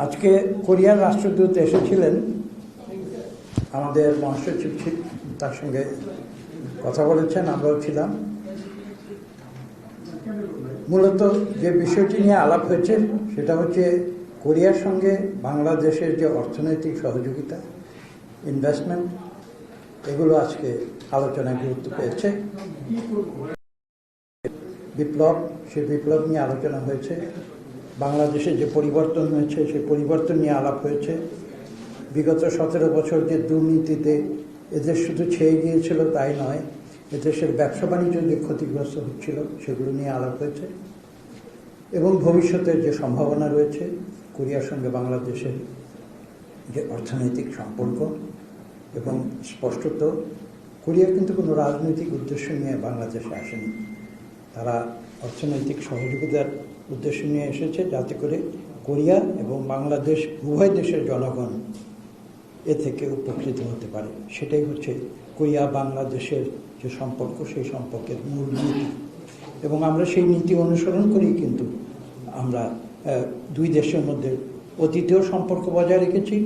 আজকে কোরিয়ার রাষ্ট্রদূত এসেছিলেন, আমাদের মহাসচিব তার সঙ্গে কথা বলেছেন, আমরাও ছিলাম। মূলত যে বিষয়টি নিয়ে আলাপ হয়েছে সেটা হচ্ছে কোরিয়ার সঙ্গে বাংলাদেশের যে অর্থনৈতিক সহযোগিতা, ইনভেস্টমেন্ট, এগুলো আজকে আলোচনায় গুরুত্ব পেয়েছে। বিপ্লব, সেই বিপ্লব নিয়ে আলোচনা হয়েছে। বাংলাদেশে যে পরিবর্তন হয়েছে সেই পরিবর্তন নিয়ে আলাপ হয়েছে। বিগত 17 বছর যে দুর্নীতিতে এদেশ শুধু ছেয়ে গিয়েছিল তাই নয়, এদেশের ব্যবসা বাণিজ্য যে ক্ষতিগ্রস্ত হচ্ছিল সেগুলো নিয়ে আলাপ হয়েছে। এবং ভবিষ্যতের যে সম্ভাবনা রয়েছে, কোরিয়ার সঙ্গে বাংলাদেশের যে অর্থনৈতিক সম্পর্ক, এবং স্পষ্টত কোরিয়া কিন্তু কোনো রাজনৈতিক উদ্দেশ্য নিয়ে বাংলাদেশে আসেনি। তারা অর্থনৈতিক সহযোগিতার উদ্দেশ্য নিয়ে এসেছে যাতে করে কোরিয়া এবং বাংলাদেশ উভয় দেশের জনগণ এ থেকে উপকৃত হতে পারে। সেটাই হচ্ছে কোরিয়া বাংলাদেশের যে সম্পর্ক, সেই সম্পর্কের মূল নীতি। এবং আমরা সেই নীতি অনুসরণ করেই কিন্তু আমরা দুই দেশের মধ্যে অতীতেও সম্পর্ক বজায় রেখেছি।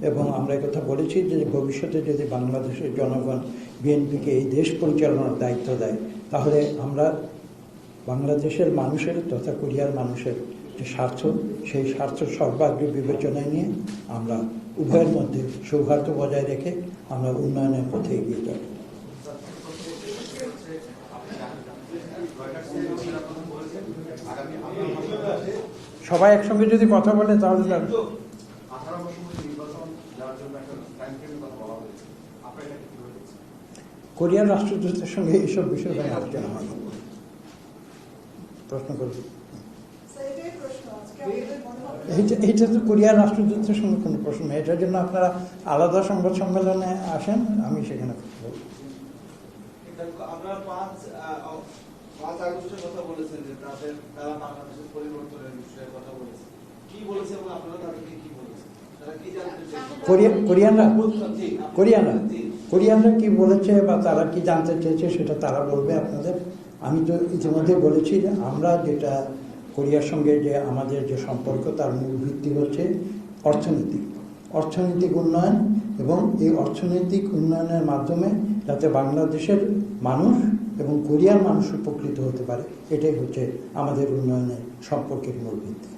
এবং আমরা কথা বলেছি যে ভবিষ্যতে যদি বাংলাদেশের জনগণ বিএনপিকে এই দেশ পরিচালনার দায়িত্ব দেয়, তাহলে আমরা বাংলাদেশের মানুষের তথা কোরিয়ার মানুষের যে স্বার্থ, সেই স্বার্থ সর্বাগ্রে বিবেচনায় নিয়ে আমরা উভয়ের মধ্যে সৌহার্দ্য বজায় রেখে আমরা উন্নয়নের পথে এগিয়ে যাব। সবাই একসঙ্গে যদি কথা বলে তাহলে কোরিয়ার রাষ্ট্রদূতের সঙ্গে এইসব বিষয় নিয়ে আলোচনা হয়। প্রশ্ন করছি, এইটা তো কোরিয়ার রাষ্ট্রদূতের সঙ্গে কোনো প্রশ্ন নেই। এটার জন্য আপনারা আলাদা সংবাদ সম্মেলনে আসেন, আমি সেখানে কোরিয়ানরা কি বলেছে বা তারা কি জানতে চেয়েছে সেটা তারা বলবে আপনাদের। আমি তো ইতিমধ্যে বলেছি যে আমরা যেটা কোরিয়ার সঙ্গে যে আমাদের যে সম্পর্ক, তার মূল ভিত্তি হচ্ছে অর্থনৈতিক উন্নয়ন, এবং এই অর্থনৈতিক উন্নয়নের মাধ্যমে যাতে বাংলাদেশের মানুষ এবং কোরিয়ার মানুষ উপকৃত হতে পারে, এটাই হচ্ছে আমাদের উন্নয়নের সম্পর্কের মূল ভিত্তি।